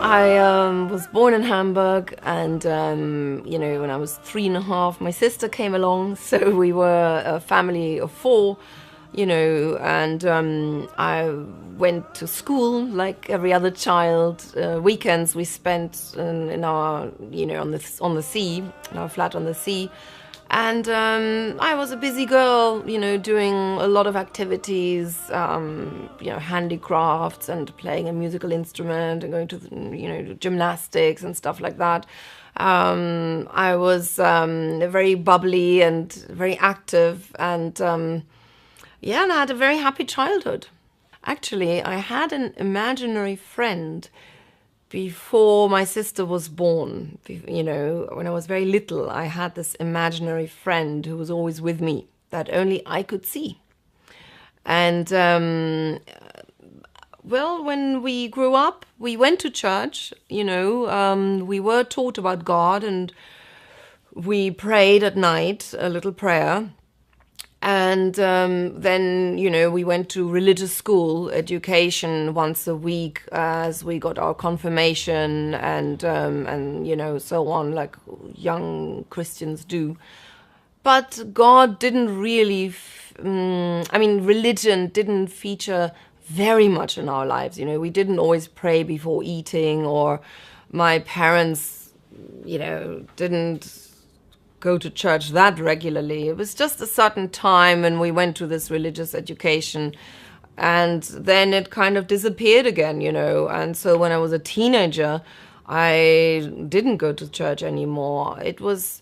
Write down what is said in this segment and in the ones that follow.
I was born in Hamburg, and you know, when I was 3.5, my sister came along, so we were a family of 4, you know, and I went to school like every other child. Weekends we spent in our, you know, on the sea, in our flat on the sea. And I was a busy girl, you know, doing a lot of activities, you know, handicrafts and playing a musical instrument and going to, you know, gymnastics and stuff like that. I was very bubbly and very active, and yeah, and I had a very happy childhood. Actually, I had an imaginary friend before my sister was born. You know, when I was very little, I had this imaginary friend who was always with me that only I could see. And well, when we grew up, we went to church, you know, we were taught about God, and we prayed at night, a little prayer. And then, you know, we went to religious school education once a week as we got our confirmation and you know, so on, like young Christians do. But God didn't really, I mean, religion didn't feature very much in our lives. You know, we didn't always pray before eating, or my parents, you know, didn't go to church that regularly. It was just a certain time when we went to this religious education, and then it kind of disappeared again, you know. And so when I was a teenager, I didn't go to church anymore. It was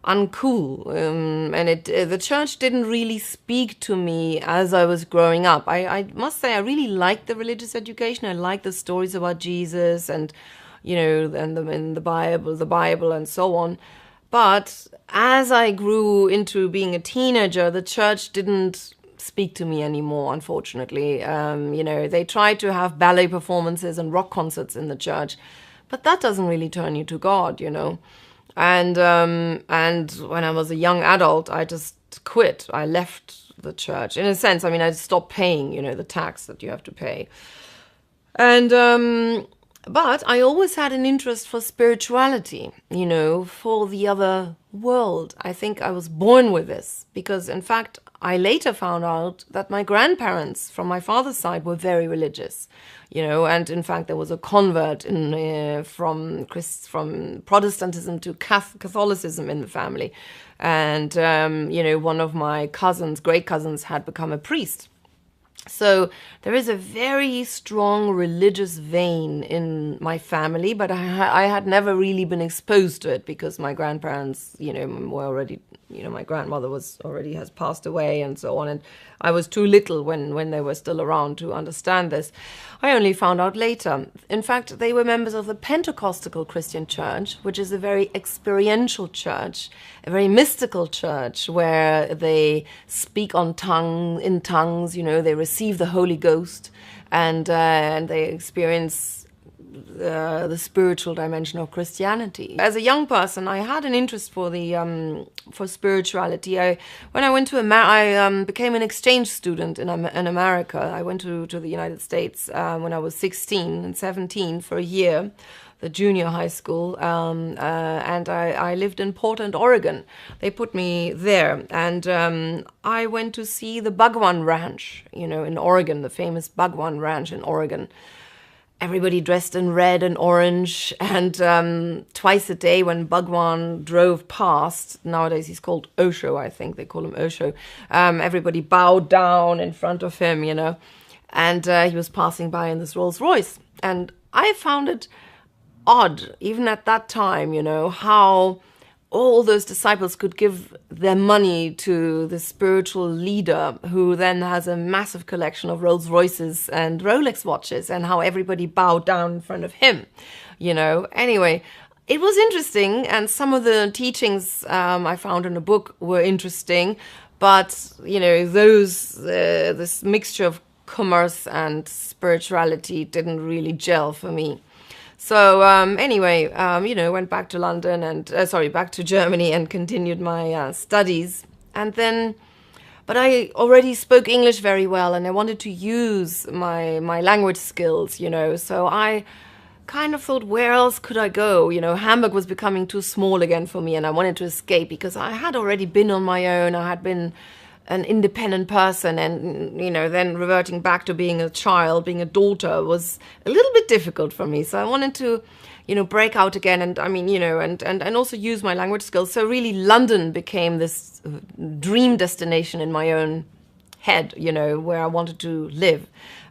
uncool, and the church didn't really speak to me as I was growing up. I must say I really liked the religious education. I liked the stories about Jesus and, you know, and the Bible and so on. But as I grew into being a teenager, the church didn't speak to me anymore, unfortunately. You know, they tried to have ballet performances and rock concerts in the church, but that doesn't really turn you to God, you know. And when I was a young adult, I just quit. I left the church. In a sense, I mean, I stopped paying, you know, the tax that you have to pay. And but I always had an interest for spirituality, you know, for the other world. I think I was born with this because, in fact, I later found out that my grandparents from my father's side were very religious, you know, and in fact there was a convert from Protestantism to Catholicism in the family. And, you know, one of my cousins, great cousins, had become a priest. So there is a very strong religious vein in my family, but I had never really been exposed to it because my grandparents, you know, were already, you know, my grandmother has passed away and so on, and I was too little when they were still around to understand this. I only found out later. In fact, they were members of the Pentecostal Christian Church, which is a very experiential church, a very mystical church where they speak in tongues, you know, they receive the Holy Ghost, and they experience the spiritual dimension of Christianity. As a young person, I had an interest for for spirituality. When I went to I became an exchange student in America. I went to the United States when I was 16 and 17 for a year, the junior high school, and I lived in Portland, Oregon. They put me there, and I went to see the Bhagwan Ranch, you know, in Oregon, the famous Bhagwan Ranch in Oregon. Everybody dressed in red and orange, and twice a day when Bhagwan drove past, nowadays he's called Osho, I think they call him Osho, everybody bowed down in front of him, you know, and he was passing by in this Rolls Royce. And I found it odd, even at that time, you know, how all those disciples could give their money to the spiritual leader who then has a massive collection of Rolls Royces and Rolex watches, and how everybody bowed down in front of him, you know. Anyway, it was interesting, and some of the teachings I found in the book were interesting, but, you know, this mixture of commerce and spirituality didn't really gel for me. So anyway, you know, went back to London and, back to Germany and continued my studies. And then, but I already spoke English very well, and I wanted to use my language skills, you know. So I kind of thought, where else could I go? You know, Hamburg was becoming too small again for me, and I wanted to escape because I had already been on my own. I had been an independent person, and, you know, then reverting back to being a child, being a daughter, was a little bit difficult for me. So I wanted to, you know, break out again, and I mean, you know, and also use my language skills. So really London became this dream destination in my own head, you know, where I wanted to live,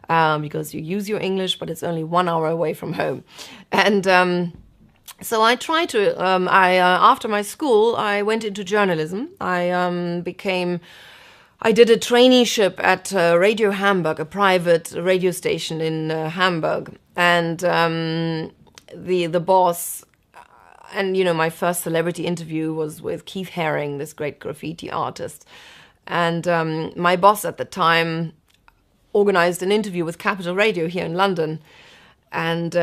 because you use your English, but it's only 1 hour away from home. And so I tried to, after my school, I went into journalism. I did a traineeship at Radio Hamburg, a private radio station in Hamburg. And the boss, and, you know, my first celebrity interview was with Keith Haring, this great graffiti artist. And my boss at the time organized an interview with Capital Radio here in London. And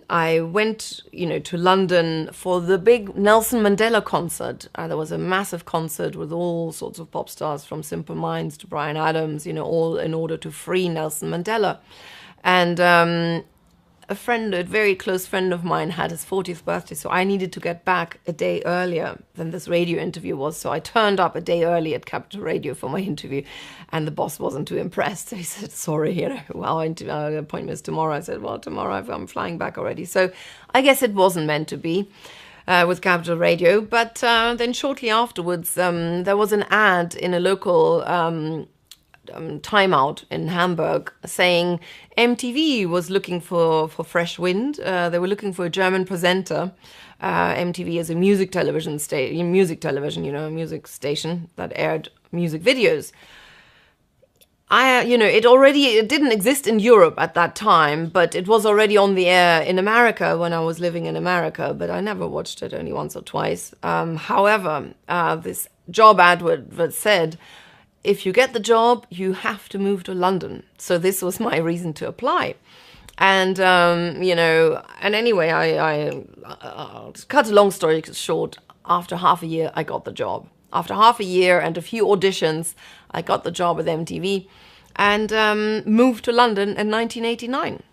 I went, you know, to London for the big Nelson Mandela concert. There was a massive concert with all sorts of pop stars, from Simple Minds to Bryan Adams, you know, all in order to free Nelson Mandela. And a very close friend of mine, had his 40th birthday, so I needed to get back a day earlier than this radio interview was. So I turned up a day early at Capital Radio for my interview, and the boss wasn't too impressed. He said, sorry, you know, well, our appointment is tomorrow. I said, well, tomorrow I'm flying back already. So I guess it wasn't meant to be with Capital Radio. But then shortly afterwards, there was an ad in a local Time Out in Hamburg saying MTV was looking for fresh wind. They were looking for a German presenter. MTV is a music television, you know, a music station that aired music videos. You know, it didn't exist in Europe at that time, but it was already on the air in America when I was living in America, but I never watched it, only once or twice. However, this job advert said, if you get the job, you have to move to London. So this was my reason to apply. And, you know, and anyway, to cut a long story short, after half a year, I got the job. After half a year and a few auditions, I got the job with MTV and moved to London in 1989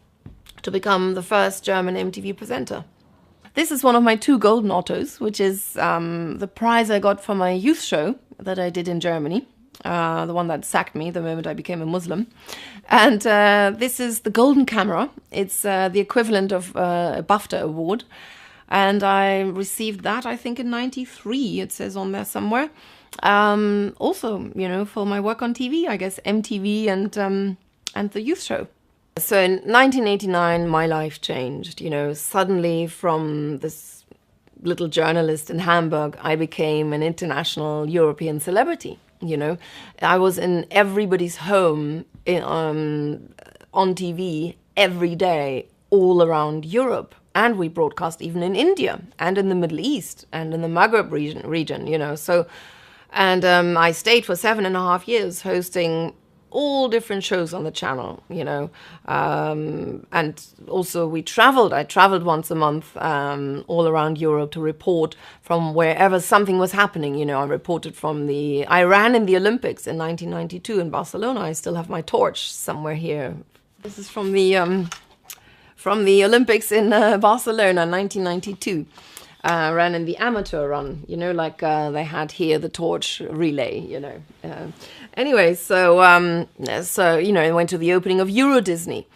to become the first German MTV presenter. This is one of my 2 golden Ottos, which is the prize I got for my youth show that I did in Germany. The one that sacked me the moment I became a Muslim. And this is the Golden Camera. It's the equivalent of a BAFTA award. And I received that, I think, in 93, it says on there somewhere. Also, you know, for my work on TV, I guess, MTV and the youth show. So in 1989, my life changed. You know, suddenly from this little journalist in Hamburg, I became an international European celebrity. You know, I was in everybody's home on TV every day all around Europe. And we broadcast even in India and in the Middle East and in the Maghreb region, you know. So, and I stayed for 7.5 years hosting all different shows on the channel, you know. And also I traveled once a month all around Europe to report from wherever something was happening, you know. I ran in the Olympics in 1992 in Barcelona. I still have my torch somewhere here. This is from the Olympics in Barcelona, 1992. Ran in the amateur run, you know, like they had here the torch relay, you know. Anyway, so you know, I went to the opening of Euro Disney,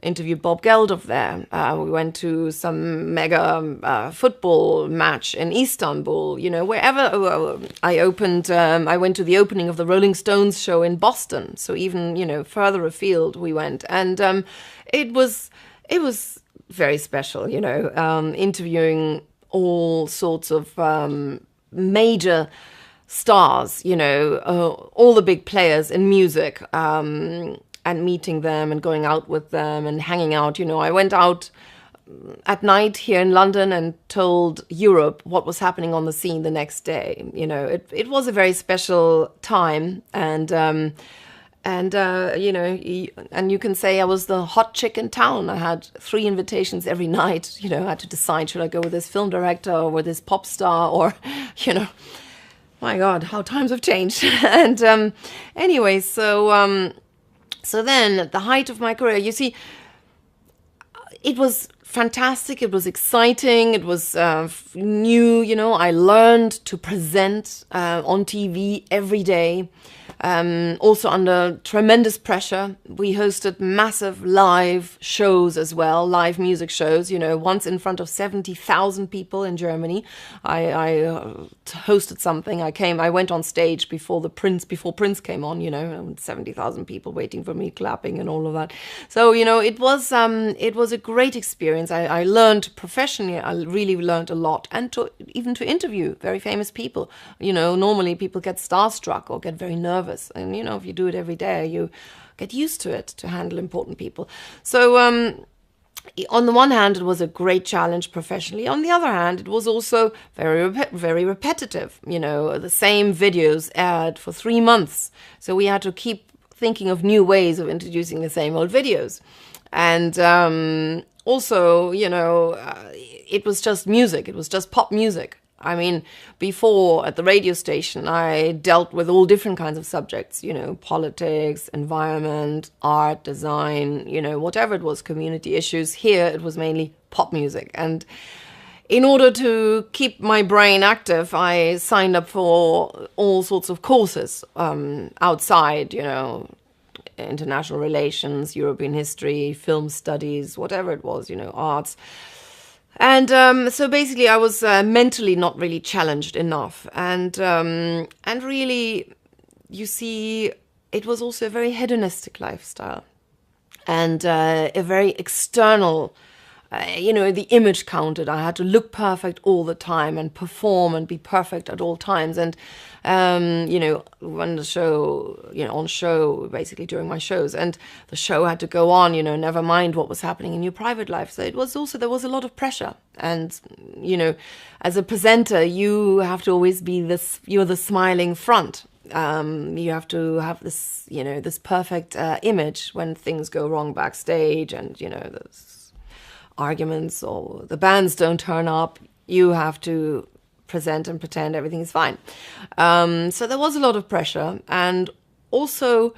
interviewed Bob Geldof there. We went to some mega football match in Istanbul, you know, wherever I went to the opening of the Rolling Stones show in Boston. So even, you know, further afield we went. And it was very special, you know, interviewing all sorts of major stars, you know, all the big players in music, and meeting them and going out with them and hanging out. You know, I went out at night here in London and told Europe what was happening on the scene the next day. You know, it was a very special time. And you know, and you can say I was the hot chick in town. I had 3 invitations every night. You know, I had to decide, should I go with this film director or with this pop star, or, you know, my God, how times have changed. And anyway, so then at the height of my career, you see, it was fantastic. It was exciting. It was new. You know, I learned to present on TV every day. Also under tremendous pressure. We hosted massive live shows as well, live music shows, you know, once in front of 70,000 people in Germany. I hosted something. I went on stage before Prince came on, you know, 70,000 people waiting for me, clapping and all of that. So, you know, it was a great experience. I learned professionally, I really learned a lot, and even to interview very famous people. You know, normally people get starstruck or get very nervous. And, you know, if you do it every day, you get used to it, to handle important people. So on the one hand, it was a great challenge professionally. On the other hand, it was also very repetitive. You know, the same videos aired for 3 months. So we had to keep thinking of new ways of introducing the same old videos. And also, you know, it was just music. It was just pop music. I mean, before at the radio station, I dealt with all different kinds of subjects, you know, politics, environment, art, design, you know, whatever it was, community issues. Here, it was mainly pop music. And in order to keep my brain active, I signed up for all sorts of courses outside, you know, international relations, European history, film studies, whatever it was, you know, arts. And so basically, I was mentally not really challenged enough, and really, you see, it was also a very hedonistic lifestyle, and a very external. You know, the image counted. I had to look perfect all the time and perform and be perfect at all times. And, you know, when the show, you know, on show, basically during my shows, and the show had to go on, you know, never mind what was happening in your private life. So it was also, there was a lot of pressure. And, you know, as a presenter, you have to always be you're the smiling front. You have to have this, you know, this perfect image when things go wrong backstage, and, you know, there's arguments or the bands don't turn up, you have to present and pretend everything is fine. So there was a lot of pressure, and also,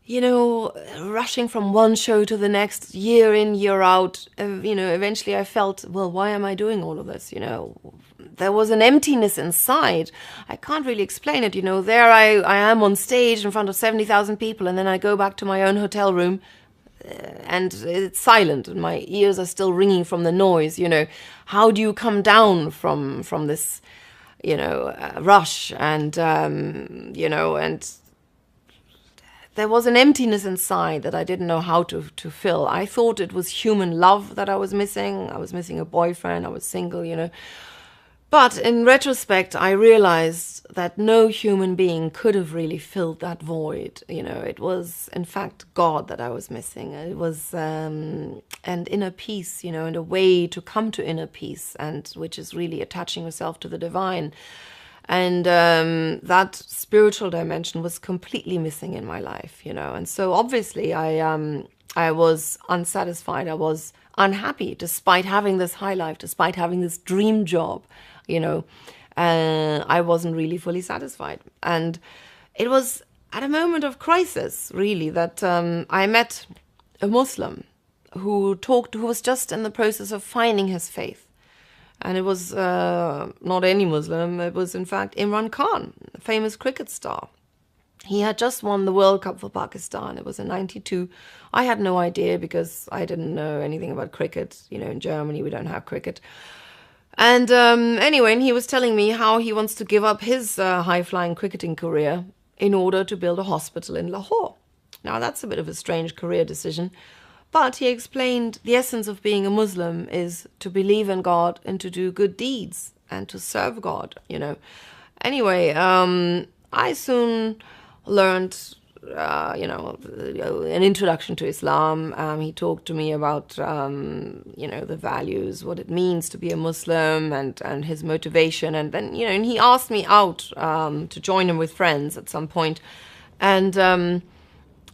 you know, rushing from one show to the next, year in, year out. You know, eventually I felt, well, why am I doing all of this? You know, there was an emptiness inside. I can't really explain it. You know, there I am on stage in front of 70,000 people, and then I go back to my own hotel room, and it's silent, and my ears are still ringing from the noise. You know, how do you come down from this, you know, rush? And you know, and there was an emptiness inside that I didn't know how to fill. I thought it was human love that I was missing. I was missing a boyfriend. I was single, you know. But in retrospect, I realized that no human being could have really filled that void. You know, it was, in fact, God that I was missing. It was an inner peace, you know, and a way to come to inner peace, and which is really attaching yourself to the divine. And that spiritual dimension was completely missing in my life, you know. And so obviously I was unsatisfied. I was unhappy, despite having this high life, despite having this dream job. You know, I wasn't really fully satisfied. And it was at a moment of crisis, really, that I met a Muslim who was just in the process of finding his faith. And it was not any Muslim. It was, in fact, Imran Khan, a famous cricket star. He had just won the World Cup for Pakistan. It was in '92. I had no idea, because I didn't know anything about cricket. You know, in Germany, we don't have cricket. And anyway, and he was telling me how he wants to give up his high-flying cricketing career in order to build a hospital in Lahore. Now, that's a bit of a strange career decision. But he explained the essence of being a Muslim is to believe in God and to do good deeds and to serve God, you know. Anyway, I soon learned, you know, an introduction to Islam. He talked to me about, you know, the values, what it means to be a Muslim, and his motivation. And then, you know, and he asked me out to join him with friends at some point. And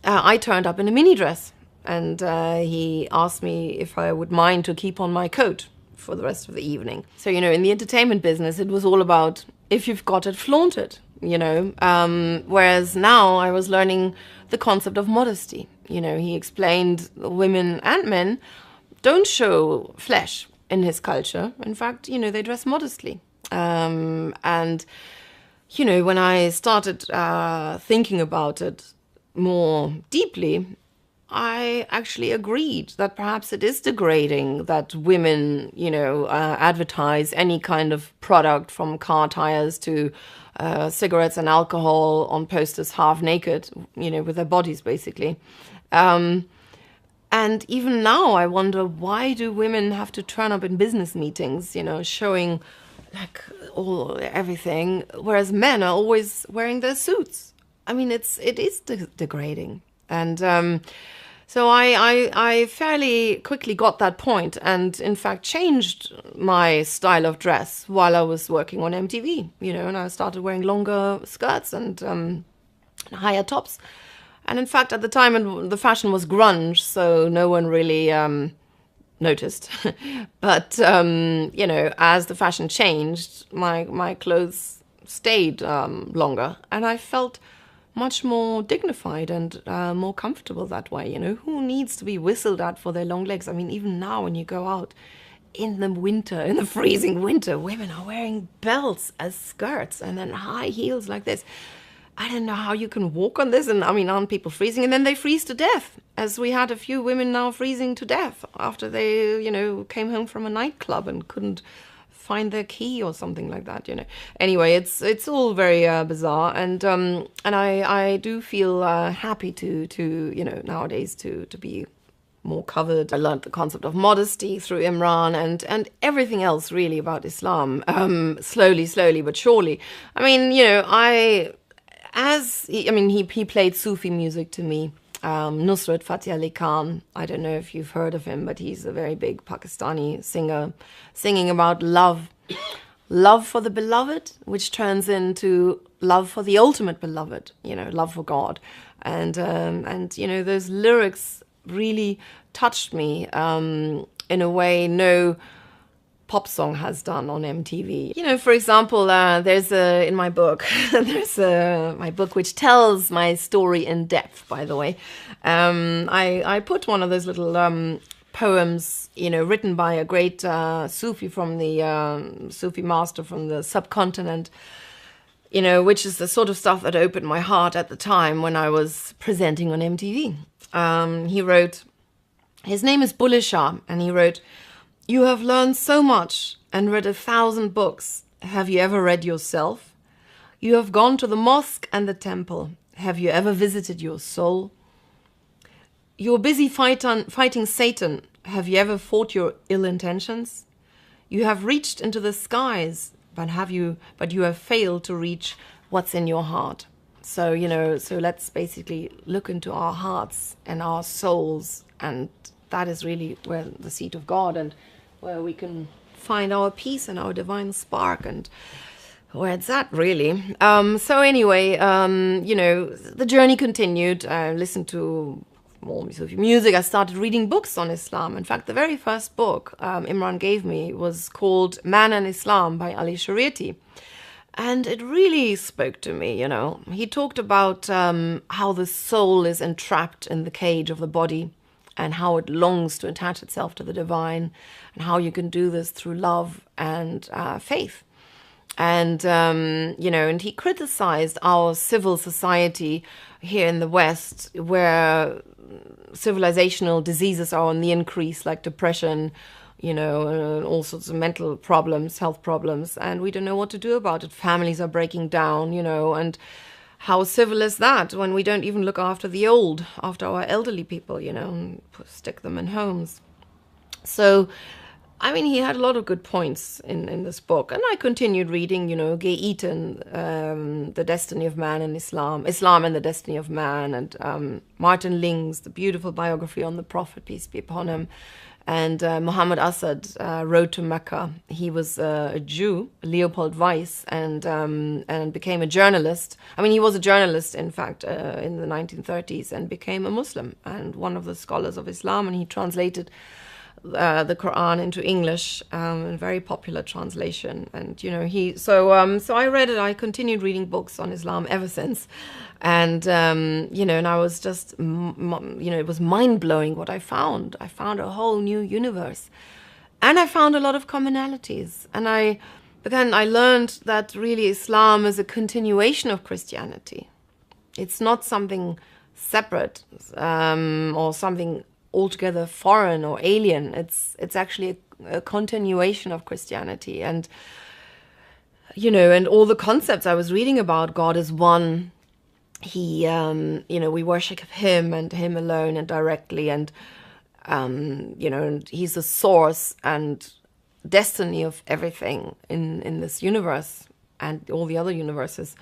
I turned up in a mini dress. And he asked me if I would mind to keep on my coat for the rest of the evening. So, you know, in the entertainment business, it was all about, if you've got it, flaunt it, you know. Whereas now I was learning the concept of modesty. You know, he explained women and men don't show flesh in his culture. In fact, they dress modestly. And, when I started thinking about it more deeply, I actually agreed that perhaps it is degrading that women, advertise any kind of product from car tires to cigarettes and alcohol on posters half naked, with their bodies basically. And even now I wonder, why do women have to turn up in business meetings, showing like everything, whereas men are always wearing their suits? I mean, it is degrading. And so I fairly quickly got that point, and in fact changed my style of dress while I was working on MTV, and I started wearing longer skirts and higher tops. And in fact, at the time, the fashion was grunge, so no one really noticed. But, as the fashion changed, my clothes stayed longer, and I felt much more dignified and more comfortable that way. Who needs to be whistled at for their long legs? I mean, even now when you go out in the winter, in the freezing winter, women are wearing belts as skirts and then high heels like this. I don't know how you can walk on this. And I mean, aren't people freezing? And then they freeze to death, as we had a few women now freezing to death after they, came home from a nightclub and couldn't find their key or something like that. Anyway, it's all very bizarre, and I do feel happy to nowadays to be more covered. I learned the concept of modesty through Imran and everything else really about Islam, slowly but surely. I mean, he played Sufi music to me. Nusrat Fateh Ali Khan, I don't know if you've heard of him, but he's a very big Pakistani singer, singing about love for the beloved, which turns into love for the ultimate beloved, love for God. And those lyrics really touched me in a way no pop song has done on MTV. For example, there's in my book, my book which tells my story in depth, by the way. I put one of those little poems, written by a great Sufi from the Sufi master from the subcontinent, which is the sort of stuff that opened my heart at the time when I was presenting on MTV. He wrote, his name is Bulleh Shah, and he wrote, "You have learned so much and read 1,000 books. Have you ever read yourself? You have gone to the mosque and the temple. Have you ever visited your soul? You're busy fighting Satan. Have you ever fought your ill intentions? You have reached into the skies, but you have failed to reach what's in your heart." So, so let's basically look into our hearts and our souls, and that is really where the seat of God and where we can find our peace and our divine spark, and where it's at, really. So anyway, the journey continued. I listened to more Sufi music. I started reading books on Islam. In fact, the very first book Imran gave me was called Man and Islam by Ali Shariati. And it really spoke to me, He talked about how the soul is entrapped in the cage of the body, and how it longs to attach itself to the divine, and how you can do this through love and faith. And, and he criticized our civil society here in the West, where civilizational diseases are on the increase, like depression, all sorts of mental problems, health problems, and we don't know what to do about it. Families are breaking down, and how civil is that when we don't even look after the old, after our elderly people, and stick them in homes? So, I mean, he had a lot of good points in this book. And I continued reading, Gay Eaton, The Destiny of Man and Islam and the Destiny of Man, and Martin Ling's The Beautiful Biography on the Prophet, peace be upon him. And Muhammad Asad, Road to Mecca. He was a Jew, Leopold Weiss, and became a journalist. I mean, he was a journalist, in fact, in the 1930s, and became a Muslim and one of the scholars of Islam. And he translated the Quran into English, a very popular translation. And so I read it. I continued reading books on Islam ever since, and and I was just it was mind blowing what I found. I found a whole new universe, and I found a lot of commonalities. And I learned that really Islam is a continuation of Christianity. It's not something separate or something altogether foreign or alien. It's actually a continuation of Christianity, and and all the concepts I was reading about God is one. He we worship Him and Him alone and directly, and and He's the source and destiny of everything in this universe and all the other universes.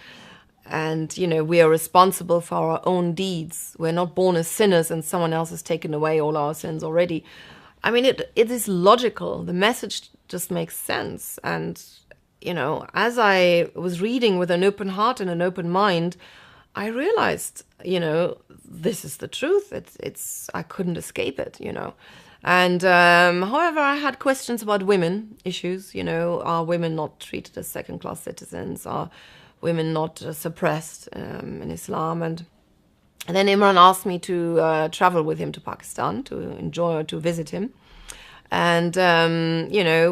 And, we are responsible for our own deeds. We're not born as sinners and someone else has taken away all our sins already. I mean, it is logical. The message just makes sense. And, as I was reading with an open heart and an open mind, I realized, this is the truth. I couldn't escape it, And, however, I had questions about women issues, are women not treated as second-class citizens? Are women not suppressed in Islam? And then Imran asked me to travel with him to Pakistan to visit him. And,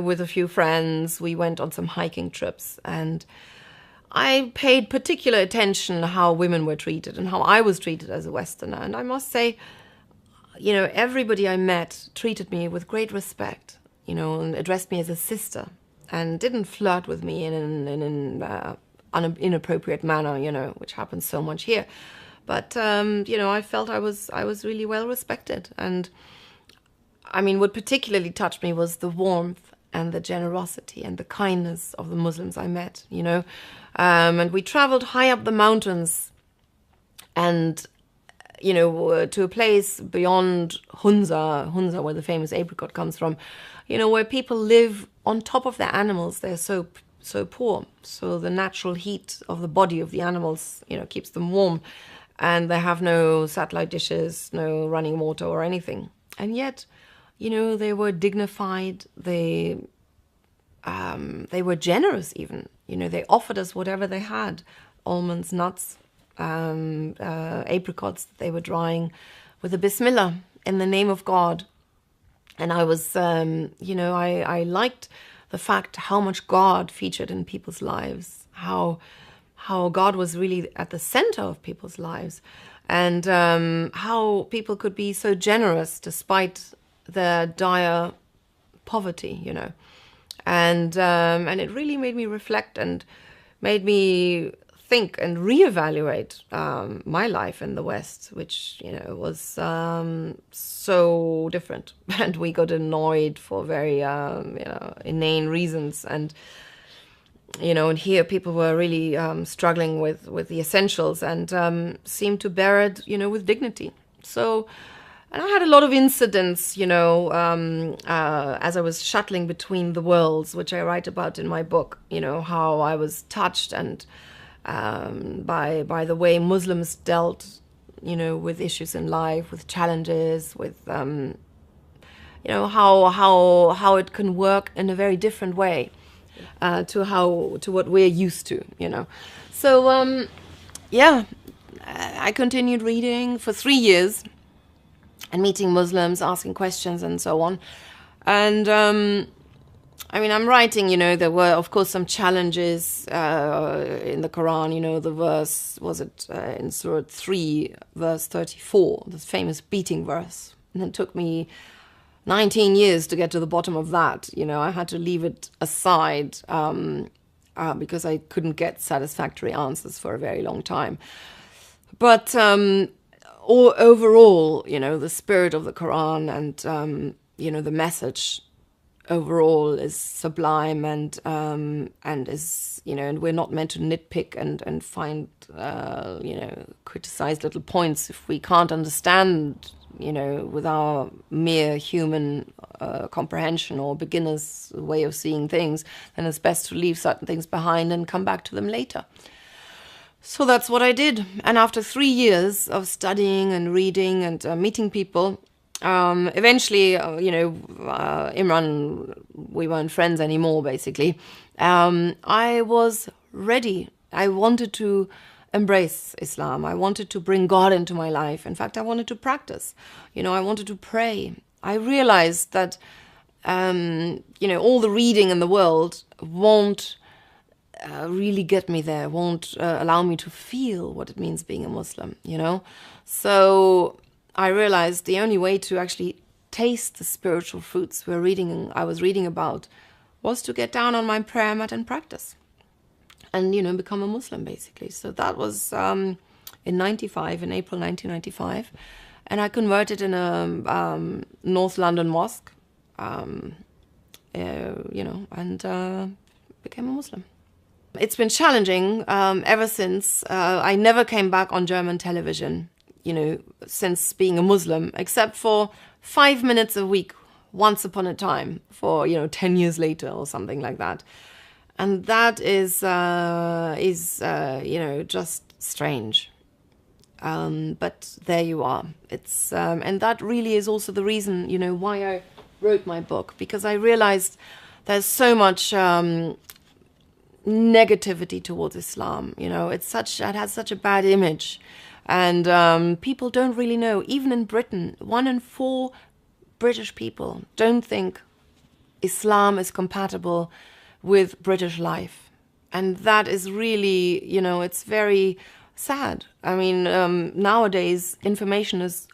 with a few friends, we went on some hiking trips. And I paid particular attention to how women were treated and how I was treated as a Westerner. And I must say, everybody I met treated me with great respect, and addressed me as a sister and didn't flirt with me in an inappropriate manner, which happens so much here. But, I felt I was really well respected. And I mean, what particularly touched me was the warmth and the generosity and the kindness of the Muslims I met, and we traveled high up the mountains and, to a place beyond Hunza, where the famous apricot comes from, where people live on top of their animals. They're so poor. So the natural heat of the body of the animals, keeps them warm. And they have no satellite dishes, no running water or anything. And yet, they were dignified. They were generous even. They offered us whatever they had. Almonds, nuts, apricots that they were drying with a bismillah in the name of God. And I was, I liked the fact how much God featured in people's lives, how God was really at the center of people's lives, and how people could be so generous despite their dire poverty, and it really made me reflect and made me think and reevaluate my life in the West, which was so different, and we got annoyed for very inane reasons, and and here people were really struggling with the essentials and seemed to bear it with dignity. So. And I had a lot of incidents, as I was shuttling between the worlds, which I write about in my book, how I was touched and by the way Muslims dealt, with issues in life, with challenges, with, how it can work in a very different way to what we're used to, So, I continued reading for 3 years. And meeting Muslims, asking questions and so on. And, I'm writing, there were, of course, some challenges in the Quran. The verse, was it in Surah 3, verse 34, this famous beating verse. And it took me 19 years to get to the bottom of that. I had to leave it aside because I couldn't get satisfactory answers for a very long time. But... overall, the spirit of the Quran and, the message overall is sublime and is, and we're not meant to nitpick and find, criticize little points if we can't understand, with our mere human comprehension or beginner's way of seeing things, then it's best to leave certain things behind and come back to them later. So that's what I did. And after 3 years of studying and reading and meeting people, Eventually, Imran, we weren't friends anymore, basically. I was ready. I wanted to embrace Islam. I wanted to bring God into my life. In fact, I wanted to practice. I wanted to pray. I realized that, all the reading in the world won't really get me there, won't allow me to feel what it means being a Muslim, So I realized the only way to actually taste the spiritual fruits I was reading about was to get down on my prayer mat and practice. And, become a Muslim, basically. So that was in April 1995. And I converted in a North London mosque, and became a Muslim. It's been challenging ever since. I never came back on German television, since being a Muslim, except for 5 minutes a week, once upon a time, for, 10 years later or something like that. And that is just strange. But there you are. It's and that really is also the reason, why I wrote my book, because I realized there's so much negativity towards Islam. It has such a bad image, and people don't really know. Even in Britain, 1 in 4 British people don't think Islam is compatible with British life. And that is really, it's very sad. I mean, nowadays information is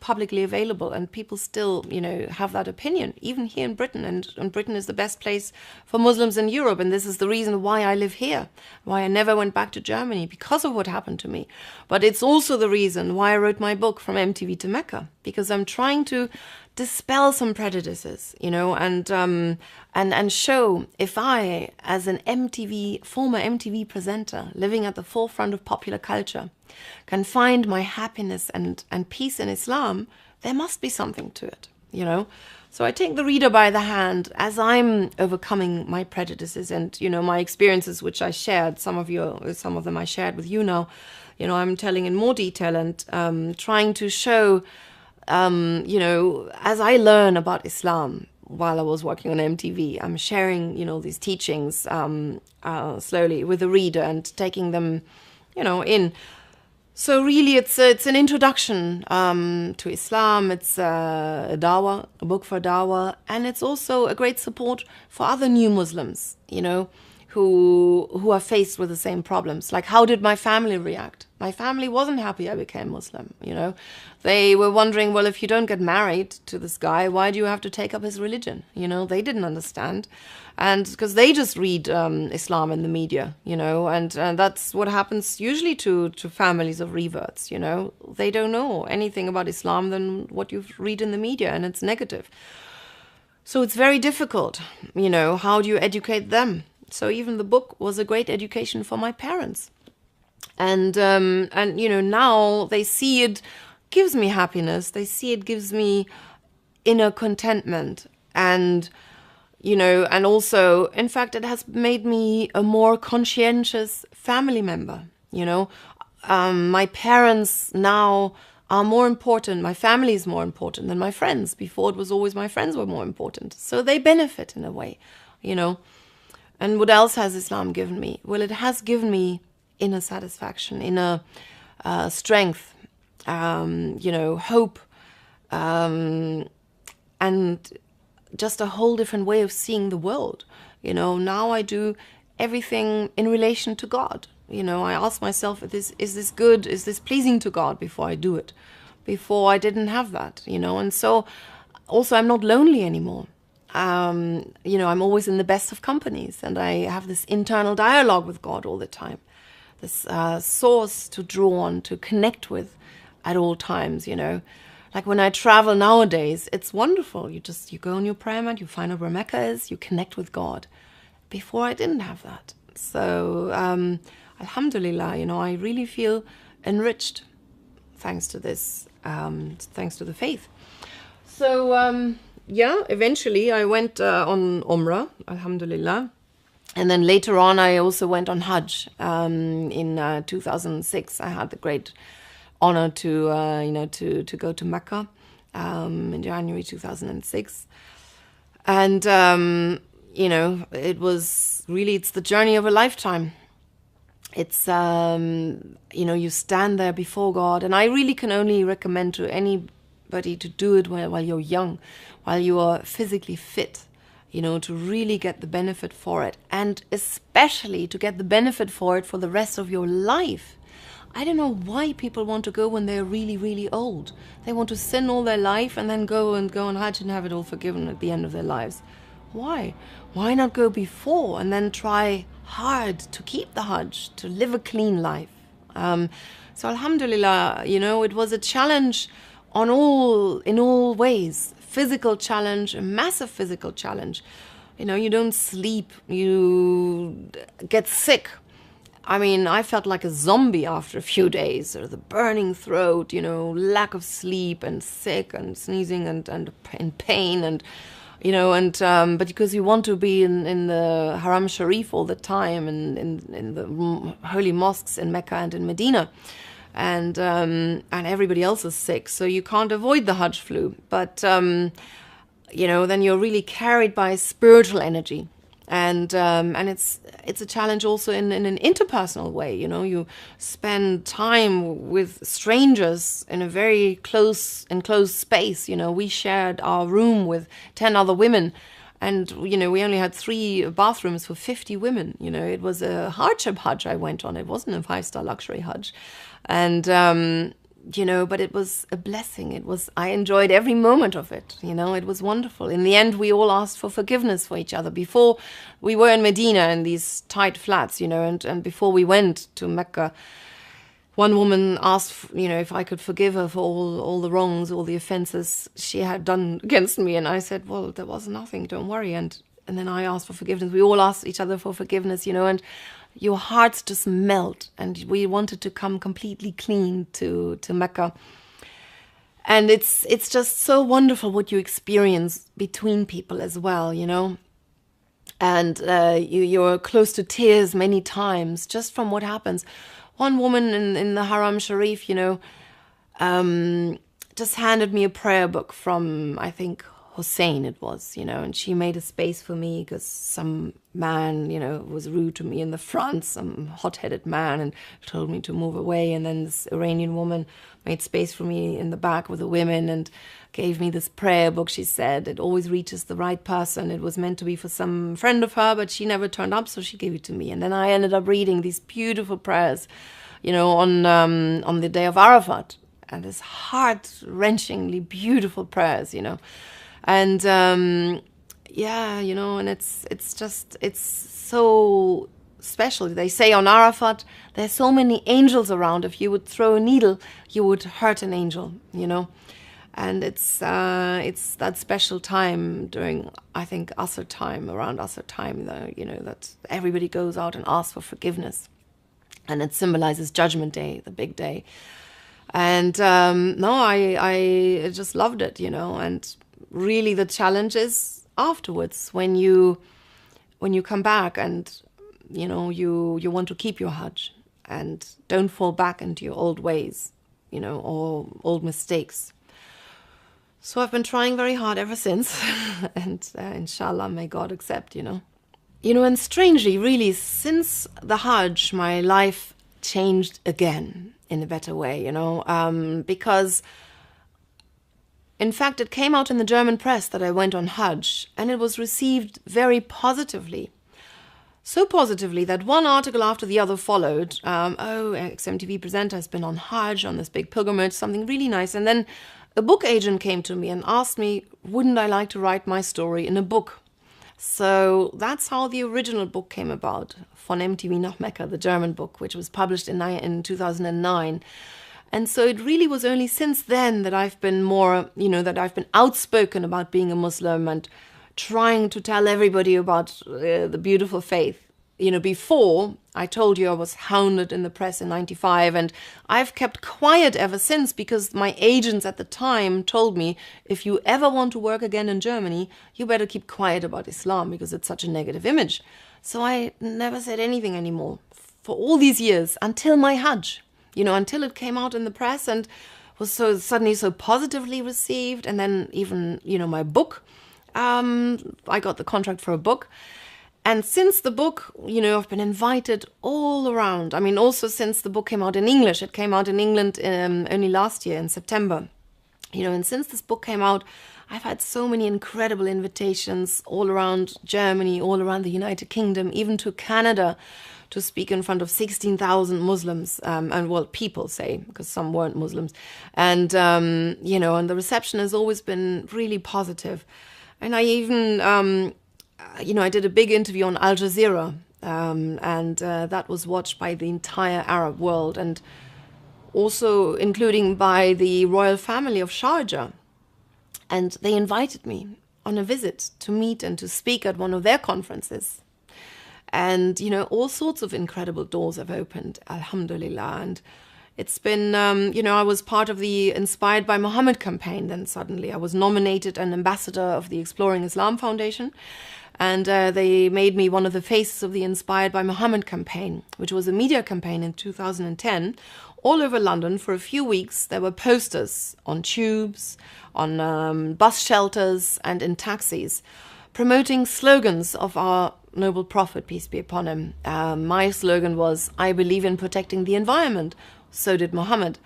publicly available and people still, have that opinion, even here in Britain. And Britain is the best place for Muslims in Europe. And this is the reason why I live here, why I never went back to Germany, because of what happened to me. But it's also the reason why I wrote my book, From MTV to Mecca, because I'm trying to dispel some prejudices, and show, if I, as an former MTV presenter, living at the forefront of popular culture, can find my happiness and peace in Islam, there must be something to it, So I take the reader by the hand as I'm overcoming my prejudices and, my experiences, which I shared, some of them I shared with you now, I'm telling in more detail and trying to show, as I learn about Islam while I was working on MTV, I'm sharing, these teachings slowly with the reader and taking them, in. So really, it's an introduction to Islam. It's a book for dawah, and it's also a great support for other new Muslims, who are faced with the same problems. Like, how did my family react? My family wasn't happy I became Muslim, They were wondering, well, if you don't get married to this guy, why do you have to take up his religion? They didn't understand. And because they just read Islam in the media, and that's what happens usually to families of reverts, They don't know anything about Islam than what you read in the media, and it's negative. So it's very difficult, how do you educate them? So even the book was a great education for my parents. And now they see it gives me happiness. They see it gives me inner contentment. And, and also, in fact, it has made me a more conscientious family member. My parents now are more important. My family is more important than my friends. Before, it was always my friends were more important. So they benefit in a way, And what else has Islam given me? Well, it has given me inner satisfaction, inner strength, hope, and just a whole different way of seeing the world. Now I do everything in relation to God. I ask myself, is this good? Is this pleasing to God before I do it? Before I didn't have that, and so also I'm not lonely anymore. I'm always in the best of companies, and I have this internal dialogue with God all the time, this source to draw on, to connect with at all times, Like when I travel nowadays, it's wonderful. You go on your prayer mat, you find out where Mecca is, you connect with God. Before I didn't have that. So, alhamdulillah, I really feel enriched thanks to this, thanks to the faith. So, eventually I went on Umrah, alhamdulillah. And then later on, I also went on Hajj. In 2006, I had the great honor to go to Mecca. in January 2006. And, it's the journey of a lifetime. It's, you stand there before God. And I really can only recommend to anybody to do it while you're young, while you are physically fit, to really get the benefit for it. And especially to get the benefit for it for the rest of your life. I don't know why people want to go when they're really, really old. They want to sin all their life and then go on Hajj and have it all forgiven at the end of their lives. Why? Why not go before and then try hard to keep the Hajj, to live a clean life? So Alhamdulillah, it was a challenge in all ways. Physical challenge, a massive physical challenge. You don't sleep, you get sick. I mean, I felt like a zombie after a few days, or the burning throat, lack of sleep and sick and sneezing and in pain but because you want to be in the Haram Sharif all the time and in the holy mosques in Mecca and in Medina. And everybody else is sick, so you can't avoid the Hajj flu. But, then you're really carried by spiritual energy. And it's a challenge also in an interpersonal way. You spend time with strangers in a very enclosed space. We shared our room with 10 other women, and we only had 3 bathrooms for 50 women. It was a hardship Hajj I went on. It wasn't a 5-star luxury Hajj, and but it was a blessing. I enjoyed every moment of it. It was wonderful. In the end, we all asked for forgiveness for each other. Before we were in Medina in these tight flats, and before we went to Mecca, one woman asked, if I could forgive her for all the wrongs, all the offenses she had done against me. And I said, well, there was nothing, don't worry. And then I asked for forgiveness. We all asked each other for forgiveness, and your hearts just melt. And we wanted to come completely clean to Mecca. And it's just so wonderful what you experience between people as well, And you're close to tears many times just from what happens. One woman in the Haram Sharif, just handed me a prayer book from, I think, Hussein it was, and she made a space for me because some man, was rude to me in the front, some hot-headed man, and told me to move away. And then this Iranian woman made space for me in the back with the women and gave me this prayer book. She said it always reaches the right person. It was meant to be for some friend of her, but she never turned up, so she gave it to me. And then I ended up reading these beautiful prayers, on the day of Arafat, and this heart-wrenchingly beautiful prayers, And and it's so special. They say on Arafat, there's so many angels around. If you would throw a needle, you would hurt an angel, And it's that special time during, I think, around Asr time, that everybody goes out and asks for forgiveness. And it symbolizes Judgment Day, the big day. And I just loved it, and really the challenge is afterwards when you come back and you want to keep your Hajj and don't fall back into your old ways, or old mistakes. So I've been trying very hard ever since, and inshallah may God accept, and strangely, really, since the Hajj, my life changed again in a better way, because in fact, it came out in the German press that I went on Hajj, and it was received very positively. So positively that one article after the other followed. XMTV presenter has been on Hajj, on this big pilgrimage, something really nice. And then a book agent came to me and asked me, wouldn't I like to write my story in a book? So that's how the original book came about, Von MTV nach Mecca, the German book, which was published in 2009. And so it really was only since then that I've been that I've been outspoken about being a Muslim and trying to tell everybody about the beautiful faith. Before, I told you I was hounded in the press in 95, and I've kept quiet ever since because my agents at the time told me, if you ever want to work again in Germany, you better keep quiet about Islam because it's such a negative image. So I never said anything anymore for all these years until my Hajj. Until it came out in the press. And was so suddenly so positively received. And then even, you know, my book, I got the contract for a book. And since the book, you know, I've been invited all around. I mean, also since the book came out in English, it came out in England only last year in September. You know, and since this book came out, I've had so many incredible invitations all around Germany, all around the United Kingdom, even to Canada, to speak in front of 16,000 Muslims, and well, people say, because some weren't Muslims. And, you know, and the reception has always been really positive. And I even, you know, I did a big interview on Al Jazeera, and that was watched by the entire Arab world, and also including by the royal family of Sharjah. And they invited me on a visit to meet and to speak at one of their conferences. And, you know, all sorts of incredible doors have opened, alhamdulillah. And it's been, you know, I was part of the Inspired by Muhammad campaign. Then suddenly I was nominated an ambassador of the Exploring Islam Foundation. And they made me one of the faces of the Inspired by Muhammad campaign, which was a media campaign in 2010. All over London for a few weeks, there were posters on tubes, on bus shelters and in taxis, promoting slogans of our noble prophet, peace be upon him. My slogan was, I believe in protecting the environment. So did Muhammad,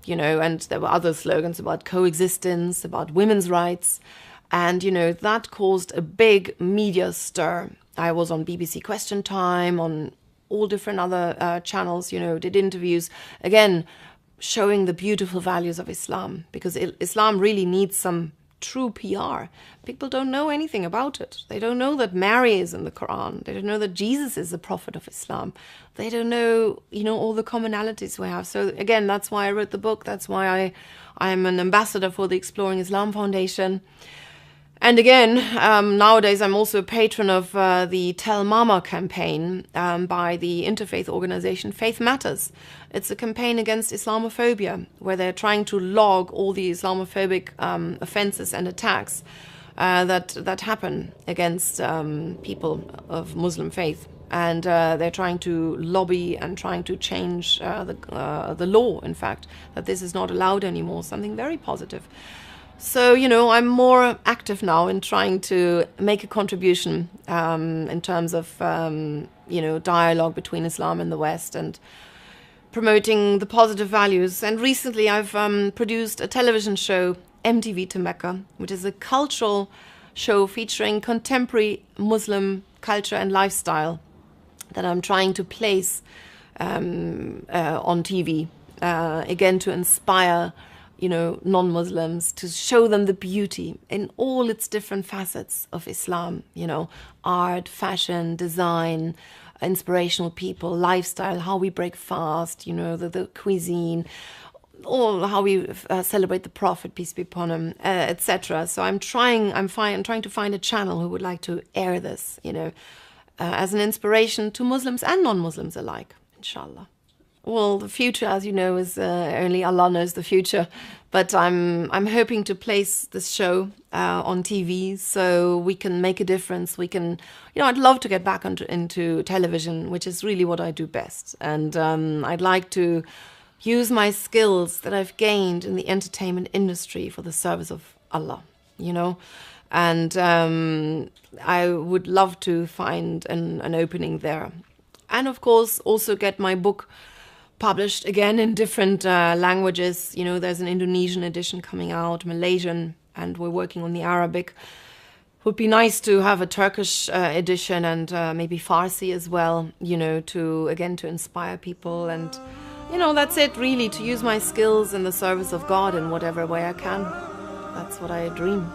you know, and there were other slogans about coexistence, about women's rights. And, you know, that caused a big media stir. I was on BBC Question Time, on all different other channels, you know, did interviews, again, showing the beautiful values of Islam, because Islam really needs some true PR. People don't know anything about it. They don't know that Mary is in the Quran. They don't know that Jesus is the prophet of Islam. They don't know, you know, all the commonalities we have. So again, that's why I wrote the book. That's why I'm an ambassador for the Exploring Islam Foundation. And again, nowadays I'm also a patron of the Tell Mama campaign by the interfaith organization Faith Matters. It's a campaign against Islamophobia, where they're trying to log all the Islamophobic offenses and attacks that happen against people of Muslim faith. And they're trying to lobby and trying to change the law, in fact, that this is not allowed anymore, something very positive. So, you know, I'm more active now in trying to make a contribution in terms of, you know, dialogue between Islam and the West and promoting the positive values. And recently I've produced a television show, MTV to Mecca, which is a cultural show featuring contemporary Muslim culture and lifestyle that I'm trying to place on TV, again, to inspire, you know, non-Muslims, to show them the beauty in all its different facets of Islam, you know, art, fashion, design, inspirational people, lifestyle, how we break fast, you know, the cuisine, or how we celebrate the Prophet, peace be upon him, etc. So I'm trying to find a channel who would like to air this, you know, as an inspiration to Muslims and non-Muslims alike, inshallah. Well, the future, as you know, is only Allah knows the future. But I'm hoping to place this show on TV so we can make a difference. We can, you know, I'd love to get back into television, which is really what I do best. And I'd like to use my skills that I've gained in the entertainment industry for the service of Allah, you know. And I would love to find an opening there. And of course, also get my book published again in different languages. You know, there's an Indonesian edition coming out, Malaysian, and we're working on the Arabic. Would be nice to have a Turkish edition and maybe Farsi as well, you know, to inspire people. And, you know, that's it really, to use my skills in the service of God in whatever way I can. That's what I dream.